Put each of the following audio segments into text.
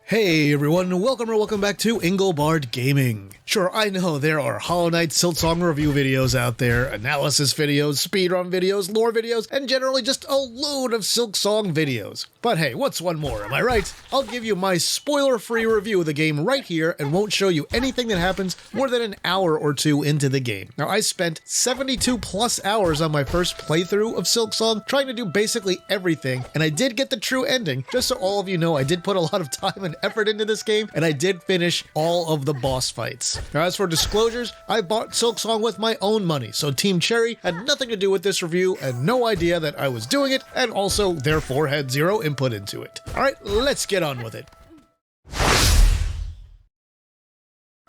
Hey everyone, welcome or welcome back to Engelbart Gaming. Sure, I know there are Hollow Knight Silksong review videos out there, analysis videos, speedrun videos, lore videos, and generally just a load of Silksong videos. But hey, what's one more, am I right? I'll give you my spoiler-free review of the game right here and won't show you anything that happens more than an hour or two into the game. Now, I spent 72 plus hours on my first playthrough of Silksong trying to do basically everything, and I did get the true ending. Just so all of you know, I did put a lot of time and effort into this game, and I did finish all of the boss fights. Now, as for disclosures, I bought Silksong with my own money, so Team Cherry had nothing to do with this review and no idea that I was doing it, and also therefore had zero input into it. Alright, let's get on with it.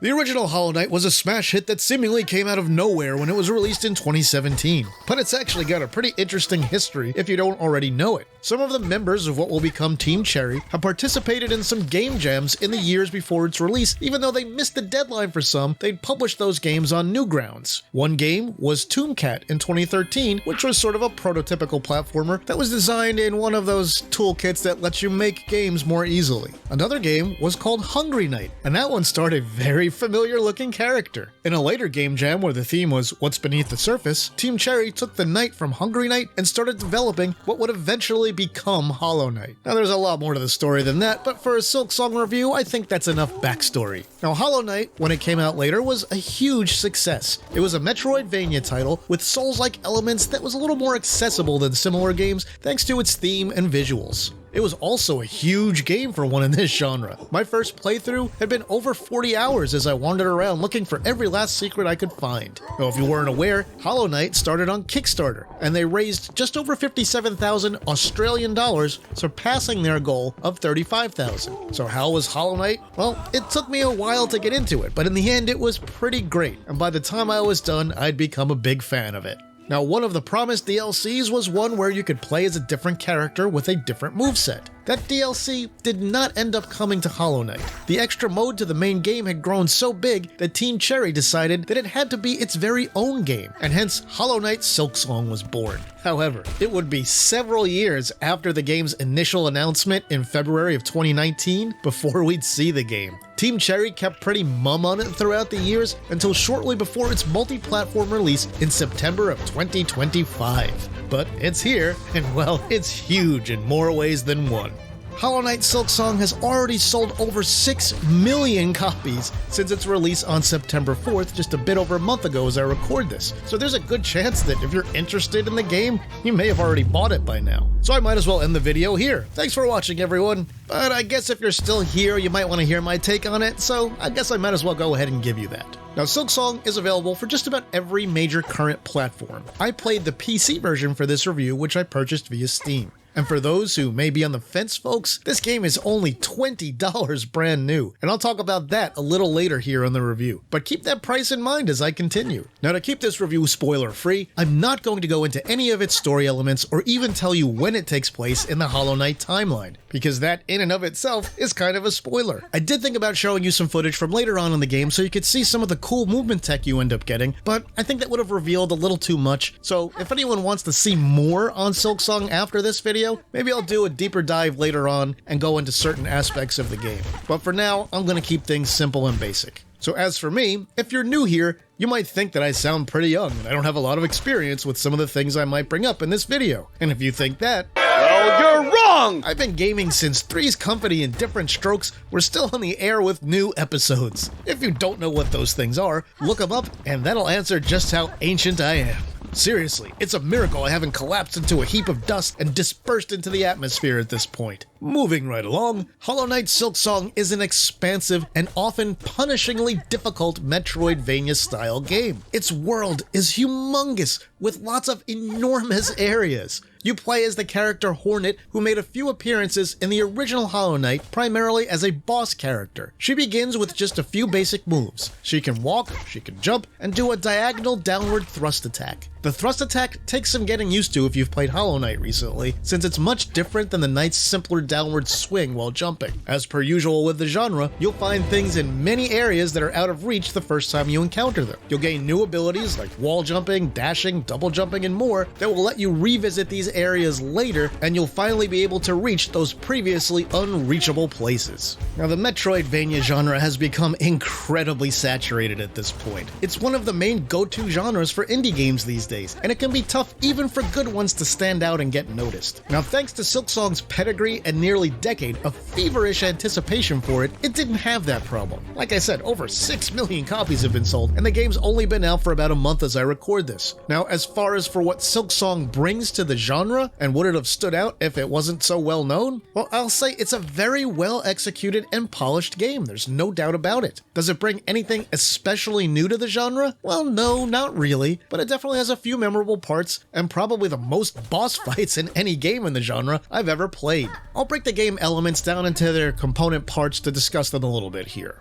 The original Hollow Knight was a smash hit that seemingly came out of nowhere when it was released in 2017, but it's actually got a pretty interesting history if you don't already know it. Some of the members of what will become Team Cherry have participated in some game jams in the years before its release. Even though they missed the deadline for some, they'd published those games on Newgrounds. One game was Tooncat in 2013, which was sort of a prototypical platformer that was designed in one of those toolkits that lets you make games more easily. Another game was called Hungry Knight, and that one starred a very familiar looking character. In a later game jam where the theme was what's beneath the surface, Team Cherry took the knight from Hungry Knight and started developing what would eventually become Hollow Knight. Now there's a lot more to the story than that, but for a Silksong review, I think that's enough backstory. Now Hollow Knight, when it came out later, was a huge success. It was a metroidvania title with Souls-like elements that was a little more accessible than similar games thanks to its theme and visuals. It was also a huge game for one in this genre. My first playthrough had been over 40 hours as I wandered around looking for every last secret I could find. Now, if you weren't aware, Hollow Knight started on Kickstarter, and they raised just over 57,000 Australian dollars, surpassing their goal of 35,000. So how was Hollow Knight? Well, it took me a while to get into it, but in the end it was pretty great, and by the time I was done, I'd become a big fan of it. Now, one of the promised DLCs was one where you could play as a different character with a different moveset. That DLC did not end up coming to Hollow Knight. The extra mode to the main game had grown so big that Team Cherry decided that it had to be its very own game, and hence Hollow Knight Silksong was born. However, it would be several years after the game's initial announcement in February of 2019 before we'd see the game. Team Cherry kept pretty mum on it throughout the years until shortly before its multi-platform release in September of 2025. But it's here, and well, it's huge in more ways than one. Hollow Knight Silksong has already sold over 6 million copies since its release on September 4th, just a bit over a month ago as I record this. So there's a good chance that if you're interested in the game, you may have already bought it by now. So I might as well end the video here. Thanks for watching, everyone. But I guess if you're still here, you might want to hear my take on it, so I guess I might as well go ahead and give you that. Now, Silksong is available for just about every major current platform. I played the PC version for this review, which I purchased via Steam. And for those who may be on the fence, folks, this game is only $20 brand new, and I'll talk about that a little later here on the review. But keep that price in mind as I continue. Now, to keep this review spoiler-free, I'm not going to go into any of its story elements or even tell you when it takes place in the Hollow Knight timeline, because that in and of itself is kind of a spoiler. I did think about showing you some footage from later on in the game so you could see some of the cool movement tech you end up getting, but I think that would have revealed a little too much. So if anyone wants to see more on Silksong after this video, maybe I'll do a deeper dive later on and go into certain aspects of the game. But for now, I'm going to keep things simple and basic. So as for me, if you're new here, you might think that I sound pretty young and I don't have a lot of experience with some of the things I might bring up in this video. And if you think that, well, you're wrong! I've been gaming since Three's Company and Different Strokes were still on the air with new episodes. If you don't know what those things are, look them up and that'll answer just how ancient I am. Seriously, it's a miracle I haven't collapsed into a heap of dust and dispersed into the atmosphere at this point. Moving right along, Hollow Knight Silksong is an expansive and often punishingly difficult Metroidvania-style game. Its world is humongous, with lots of enormous areas. You play as the character Hornet, who made a few appearances in the original Hollow Knight, primarily as a boss character. She begins with just a few basic moves. She can walk, she can jump, and do a diagonal downward thrust attack. The thrust attack takes some getting used to if you've played Hollow Knight recently, since it's much different than the knight's simpler downward swing while jumping. As per usual with the genre, you'll find things in many areas that are out of reach the first time you encounter them. You'll gain new abilities like wall jumping, dashing, double jumping, and more that will let you revisit these areas later, and you'll finally be able to reach those previously unreachable places. Now, the metroidvania genre has become incredibly saturated at this point. It's one of the main go-to genres for indie games these days, and it can be tough even for good ones to stand out and get noticed. Now, thanks to Silksong's pedigree and nearly decade of feverish anticipation for it, it didn't have that problem. Like I said, over 6 million copies have been sold, and the game's only been out for about a month as I record this. Now, as far as for what Silksong brings to the genre, and would it have stood out if it wasn't so well known? Well, I'll say it's a very well executed and polished game, there's no doubt about it. Does it bring anything especially new to the genre? Well, no, not really, but it definitely has a few memorable parts, and probably the most boss fights in any game in the genre I've ever played. I'll break the game elements down into their component parts to discuss them a little bit here.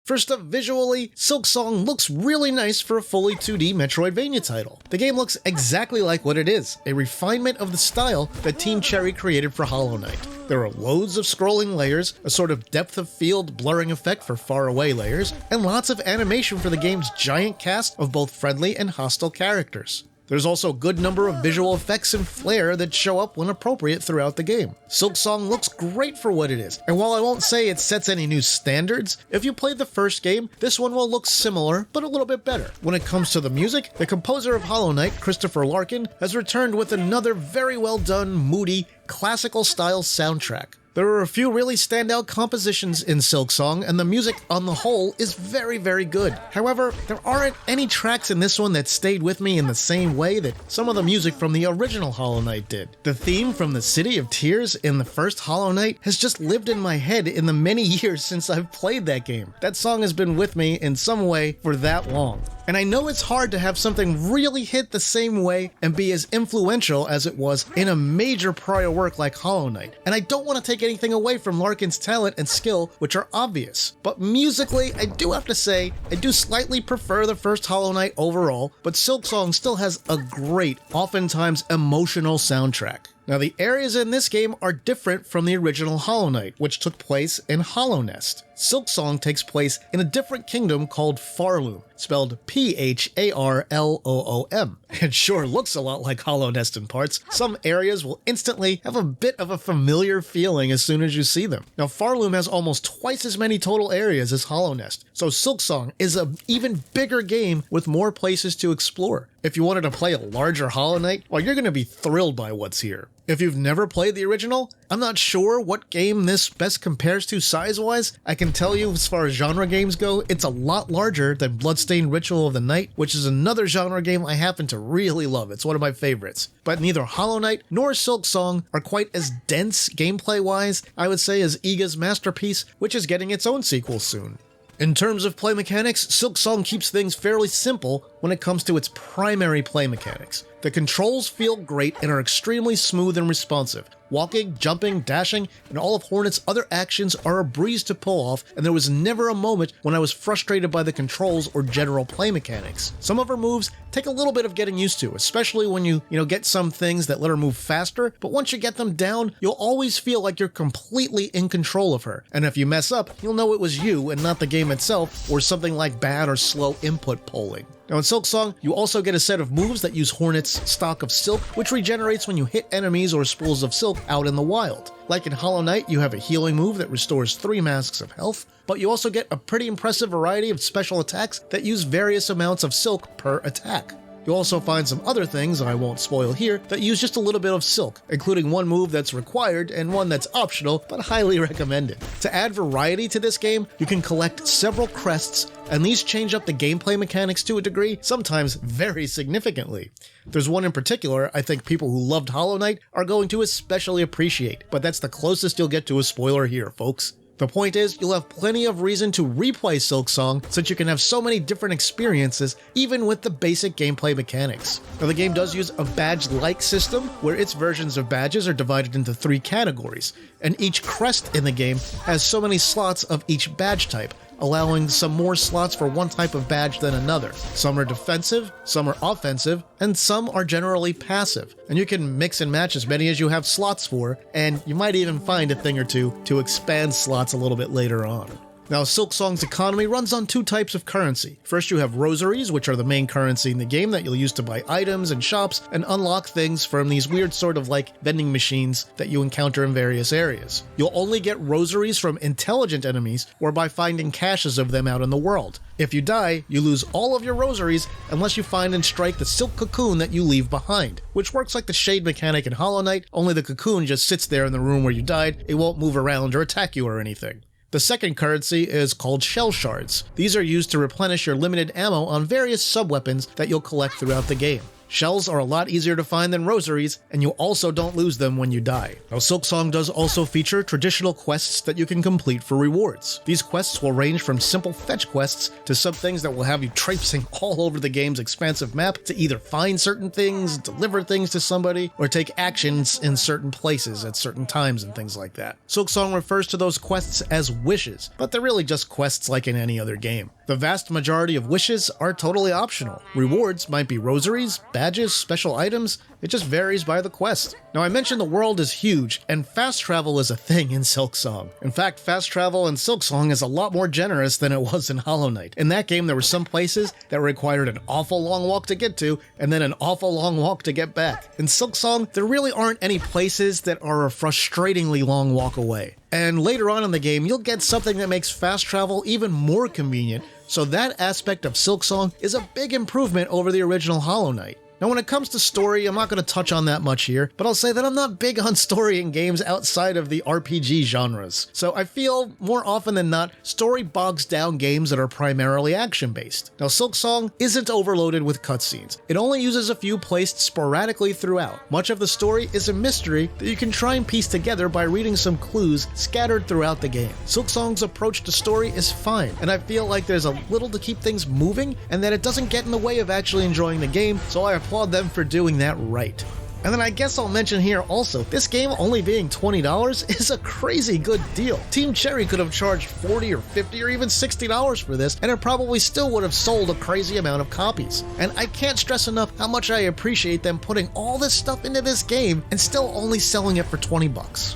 First up, visually, Silksong looks really nice for a fully 2D Metroidvania title. The game looks exactly like what it is, a refinement of the style that Team Cherry created for Hollow Knight. There are loads of scrolling layers, a sort of depth of field blurring effect for faraway layers, and lots of animation for the game's giant cast of both friendly and hostile characters. There's also a good number of visual effects and flair that show up when appropriate throughout the game. Silksong looks great for what it is, and while I won't say it sets any new standards, if you played the first game, this one will look similar, but a little bit better. When it comes to the music, the composer of Hollow Knight, Christopher Larkin, has returned with another very well done, moody, classical style soundtrack. There are a few really standout compositions in Silksong, and the music on the whole is very, very good. However, there aren't any tracks in this one that stayed with me in the same way that some of the music from the original Hollow Knight did. The theme from the City of Tears in the first Hollow Knight has just lived in my head in the many years since I've played that game. That song has been with me in some way for that long. And I know it's hard to have something really hit the same way and be as influential as it was in a major prior work like Hollow Knight. And I don't want to take anything away from Larkin's talent and skill, which are obvious. But musically, I do have to say, I do slightly prefer the first Hollow Knight overall, but Silksong still has a great, oftentimes emotional soundtrack. Now, the areas in this game are different from the original Hollow Knight, which took place in Hollow Nest. Silksong takes place in a different kingdom called Farloom, spelled Pharloom. It sure looks a lot like Hollow Nest in parts. Some areas will instantly have a bit of a familiar feeling as soon as you see them. Now, Farloom has almost twice as many total areas as Hollow Nest, so Silksong is an even bigger game with more places to explore. If you wanted to play a larger Hollow Knight, well, you're going to be thrilled by what's here. If you've never played the original, I'm not sure what game this best compares to size-wise. I can tell you, as far as genre games go, it's a lot larger than Bloodstained Ritual of the Night, which is another genre game I happen to really love. It's one of my favorites. But neither Hollow Knight nor Silksong are quite as dense gameplay-wise, I would say, as Iga's masterpiece, which is getting its own sequel soon. In terms of play mechanics, Silksong keeps things fairly simple when it comes to its primary play mechanics. The controls feel great and are extremely smooth and responsive. Walking, jumping, dashing, and all of Hornet's other actions are a breeze to pull off, and there was never a moment when I was frustrated by the controls or general play mechanics. Some of her moves take a little bit of getting used to, especially when you get some things that let her move faster, but once you get them down, you'll always feel like you're completely in control of her. And if you mess up, you'll know it was you and not the game itself, or something like bad or slow input polling. Now in Silksong, you also get a set of moves that use Hornet's stock of silk, which regenerates when you hit enemies or spools of silk out in the wild. Like in Hollow Knight, you have a healing move that restores 3 masks of health, but you also get a pretty impressive variety of special attacks that use various amounts of silk per attack. You'll also find some other things I won't spoil here that use just a little bit of silk, including one move that's required and one that's optional but highly recommended. To add variety to this game, you can collect several crests, and these change up the gameplay mechanics to a degree, sometimes very significantly. There's one in particular I think people who loved Hollow Knight are going to especially appreciate, but that's the closest you'll get to a spoiler here, folks. The point is, you'll have plenty of reason to replay Silksong since you can have so many different experiences even with the basic gameplay mechanics. Now the game does use a badge-like system where its versions of badges are divided into 3 categories, and each crest in the game has so many slots of each badge type, allowing some more slots for one type of badge than another. Some are defensive, some are offensive, and some are generally passive. And you can mix and match as many as you have slots for, and you might even find a thing or two to expand slots a little bit later on. Now, Silksong's economy runs on two types of currency. First, you have rosaries, which are the main currency in the game that you'll use to buy items and shops and unlock things from these weird sort of like vending machines that you encounter in various areas. You'll only get rosaries from intelligent enemies or by finding caches of them out in the world. If you die, you lose all of your rosaries unless you find and strike the silk cocoon that you leave behind, which works like the shade mechanic in Hollow Knight, only the cocoon just sits there in the room where you died. It won't move around or attack you or anything. The second currency is called shell shards. These are used to replenish your limited ammo on various sub-weapons that you'll collect throughout the game. Shells are a lot easier to find than rosaries, and you also don't lose them when you die. Now, Silksong does also feature traditional quests that you can complete for rewards. These quests will range from simple fetch quests to some things that will have you traipsing all over the game's expansive map to either find certain things, deliver things to somebody, or take actions in certain places at certain times and things like that. Silksong refers to those quests as wishes, but they're really just quests like in any other game. The vast majority of wishes are totally optional. Rewards might be rosaries, badges, special items. It just varies by the quest. Now, I mentioned the world is huge, and fast travel is a thing in Silksong. In fact, fast travel in Silksong is a lot more generous than it was in Hollow Knight. In that game, there were some places that required an awful long walk to get to, and then an awful long walk to get back. In Silksong, there really aren't any places that are a frustratingly long walk away. And later on in the game, you'll get something that makes fast travel even more convenient, so that aspect of Silksong is a big improvement over the original Hollow Knight. Now, when it comes to story, I'm not going to touch on that much here, but I'll say that I'm not big on story in games outside of the RPG genres. So I feel, more often than not, story bogs down games that are primarily action-based. Now, Silksong isn't overloaded with cutscenes. It only uses a few placed sporadically throughout. Much of the story is a mystery that you can try and piece together by reading some clues scattered throughout the game. Silksong's approach to story is fine, and I feel like there's a little to keep things moving, and that it doesn't get in the way of actually enjoying the game, so I applaud them for doing that right. And then I guess I'll mention here also, this game only being $20 is a crazy good deal. Team Cherry could have charged $40 or $50 or even $60 for this, and it probably still would have sold a crazy amount of copies. And I can't stress enough how much I appreciate them putting all this stuff into this game and still only selling it for 20 bucks.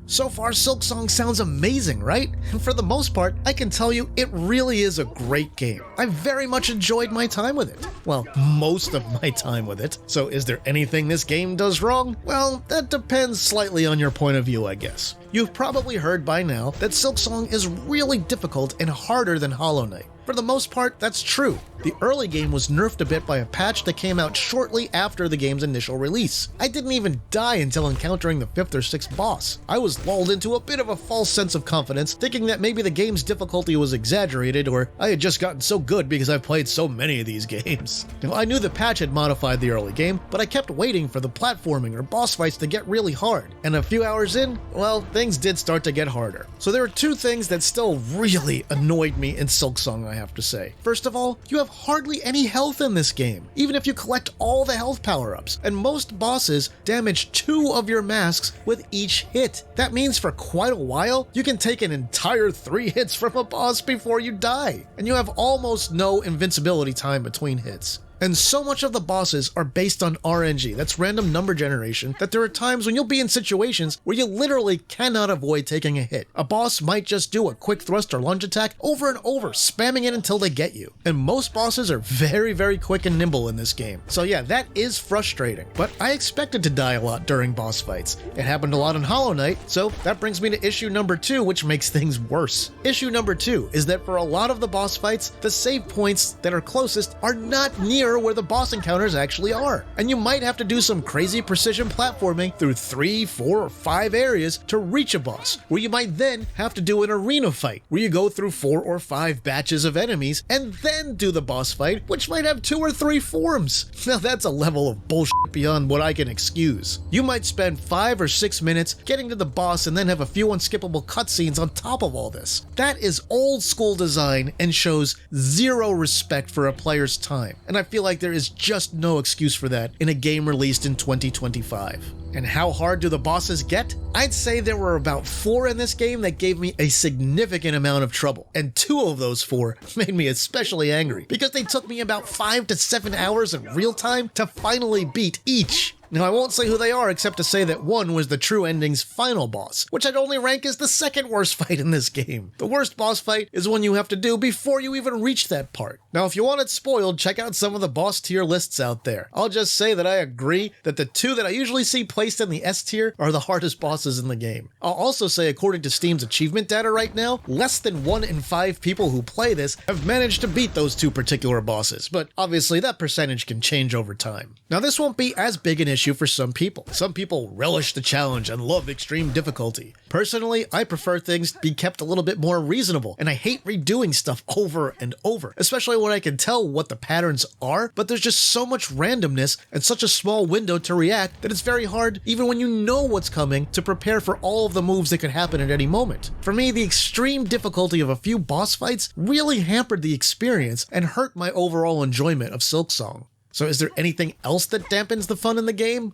So far, Silksong sounds amazing, right? And for the most part, I can tell you it really is a great game. I very much enjoyed my time with it. Well, most of my time with it. So is there anything this game does wrong? Well, that depends slightly on your point of view, I guess. You've probably heard by now that Silksong is really difficult and harder than Hollow Knight. For the most part, that's true. The early game was nerfed a bit by a patch that came out shortly after the game's initial release. I didn't even die until encountering the 5th or 6th boss. I was lulled into a bit of a false sense of confidence, thinking that maybe the game's difficulty was exaggerated or I had just gotten so good because I've played so many of these games. Now, I knew the patch had modified the early game, but I kept waiting for the platforming or boss fights to get really hard. And a few hours in, well, things did start to get harder. So there are two things that still really annoyed me in Silksong, I have to say. First of all, you have hardly any health in this game, even if you collect all the health power-ups, and most bosses damage 2 of your masks with each hit. That means for quite a while, you can take an entire 3 hits from a boss before you die, and you have almost no invincibility time between hits. And so much of the bosses are based on RNG, that's random number generation, that there are times when you'll be in situations where you literally cannot avoid taking a hit. A boss might just do a quick thrust or lunge attack over and over, spamming it until they get you. And most bosses are very, very quick and nimble in this game. So yeah, that is frustrating. But I expected to die a lot during boss fights. It happened a lot in Hollow Knight, so that brings me to issue number 2, which makes things worse. Issue number 2 is that for a lot of the boss fights, the save points that are closest are not near where the boss encounters actually are. And you might have to do some crazy precision platforming through 3, 4, or 5 areas to reach a boss, where you might then have to do an arena fight, where you go through 4 or 5 batches of enemies and then do the boss fight, which might have 2 or 3 forms. Now that's a level of bullshit beyond what I can excuse. You might spend 5 or 6 minutes getting to the boss and then have a few unskippable cutscenes on top of all this. That is old school design and shows zero respect for a player's time, and I feel like there is just no excuse for that in a game released in 2025. And how hard do the bosses get? I'd say there were about 4 in this game that gave me a significant amount of trouble, and 2 of those 4 made me especially angry because they took me about 5 to 7 hours in real time to finally beat each. Now, I won't say who they are except to say that one was the True Ending's final boss, which I'd only rank as the second worst fight in this game. The worst boss fight is one you have to do before you even reach that part. Now, if you want it spoiled, check out some of the boss tier lists out there. I'll just say that I agree that the 2 that I usually see placed in the S tier are the hardest bosses in the game. I'll also say, according to Steam's achievement data right now, less than 1 in 5 people who play this have managed to beat those 2 particular bosses, but obviously that percentage can change over time. Now, this won't be as big an issue for some people. Some people relish the challenge and love extreme difficulty. Personally, I prefer things to be kept a little bit more reasonable, and I hate redoing stuff over and over, especially when I can tell what the patterns are, but there's just so much randomness and such a small window to react that it's very hard, even when you know what's coming, to prepare for all of the moves that could happen at any moment. For me, the extreme difficulty of a few boss fights really hampered the experience and hurt my overall enjoyment of Silksong. So is there anything else that dampens the fun in the game?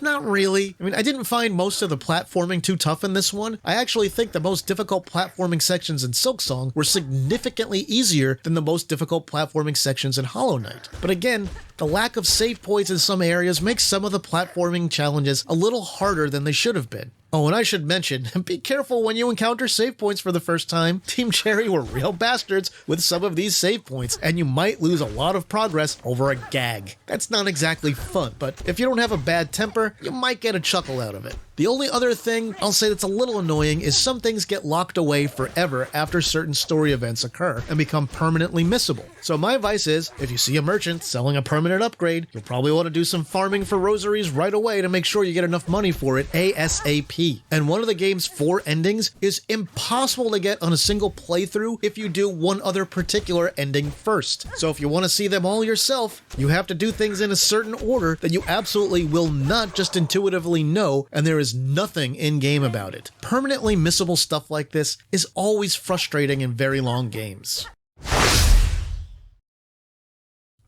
Not really. I mean, I didn't find most of the platforming too tough in this one. I actually think the most difficult platforming sections in Silksong were significantly easier than the most difficult platforming sections in Hollow Knight. But again, the lack of save points in some areas makes some of the platforming challenges a little harder than they should have been. Oh, and I should mention, be careful when you encounter save points for the first time. Team Cherry were real bastards with some of these save points, and you might lose a lot of progress over a gag. That's not exactly fun, but if you don't have a bad temper, you might get a chuckle out of it. The only other thing I'll say that's a little annoying is some things get locked away forever after certain story events occur and become permanently missable. So my advice is, if you see a merchant selling a permanent upgrade, you'll probably want to do some farming for rosaries right away to make sure you get enough money for it ASAP. And one of the game's 4 endings is impossible to get on a single playthrough if you do one other particular ending first. So if you want to see them all yourself, you have to do things in a certain order that you absolutely will not just intuitively know, and there is nothing in-game about it. Permanently missable stuff like this is always frustrating in very long games.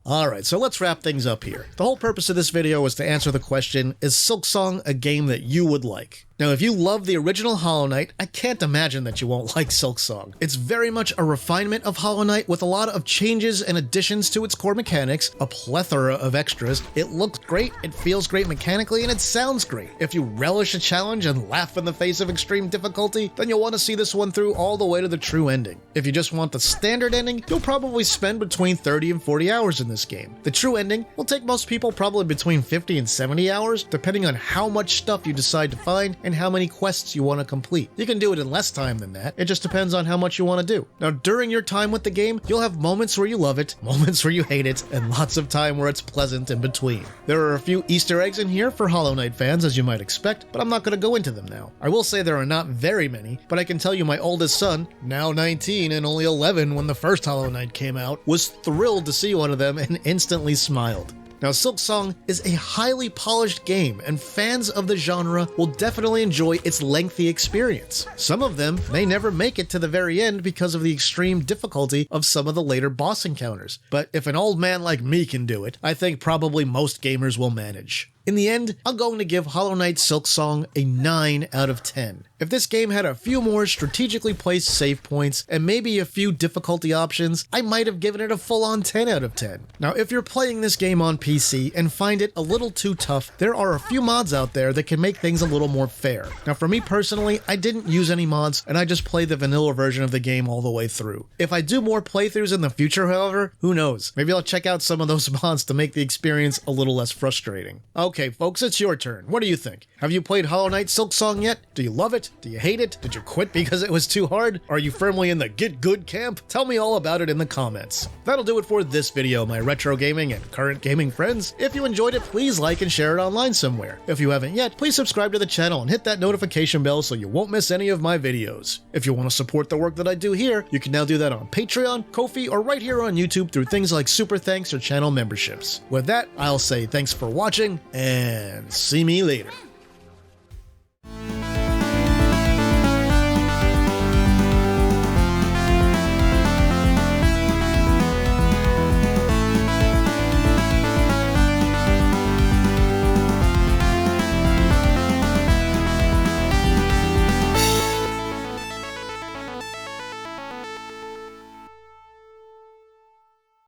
Alright, so let's wrap things up here. The whole purpose of this video was to answer the question, is Silksong a game that you would like? Now, if you love the original Hollow Knight, I can't imagine that you won't like Silksong. It's very much a refinement of Hollow Knight with a lot of changes and additions to its core mechanics, a plethora of extras. It looks great, it feels great mechanically, and it sounds great. If you relish a challenge and laugh in the face of extreme difficulty, then you'll want to see this one through all the way to the true ending. If you just want the standard ending, you'll probably spend between 30 and 40 hours in this game. The true ending will take most people probably between 50 and 70 hours, depending on how much stuff you decide to find and how many quests you want to complete. You can do it in less time than that. It just depends on how much you want to do. Now, during your time with the game, you'll have moments where you love it, moments where you hate it, and lots of time where it's pleasant in between. There are a few Easter eggs in here for Hollow Knight fans, as you might expect, but I'm not going to go into them now. I will say there are not very many, but I can tell you my oldest son, now 19 and only 11 when the first Hollow Knight came out, was thrilled to see one of them and instantly smiled. Now, Silksong is a highly polished game, and fans of the genre will definitely enjoy its lengthy experience. Some of them may never make it to the very end because of the extreme difficulty of some of the later boss encounters, but if an old man like me can do it, I think probably most gamers will manage. In the end, I'm going to give Hollow Knight Silksong a 9 out of 10. If this game had a few more strategically placed save points and maybe a few difficulty options, I might have given it a full-on 10 out of 10. Now, if you're playing this game on PC and find it a little too tough, there are a few mods out there that can make things a little more fair. Now, for me personally, I didn't use any mods and I just played the vanilla version of the game all the way through. If I do more playthroughs in the future, however, who knows? Maybe I'll check out some of those mods to make the experience a little less frustrating. Okay, folks, it's your turn. What do you think? Have you played Hollow Knight Silksong yet? Do you love it? Do you hate it? Did you quit because it was too hard? Are you firmly in the get good camp? Tell me all about it in the comments. That'll do it for this video, my retro gaming and current gaming friends. If you enjoyed it, please like and share it online somewhere. If you haven't yet, please subscribe to the channel and hit that notification bell so you won't miss any of my videos. If you want to support the work that I do here, you can now do that on Patreon, Ko-fi, or right here on YouTube through things like Super Thanks or channel memberships. With that, I'll say thanks for watching, and see me later.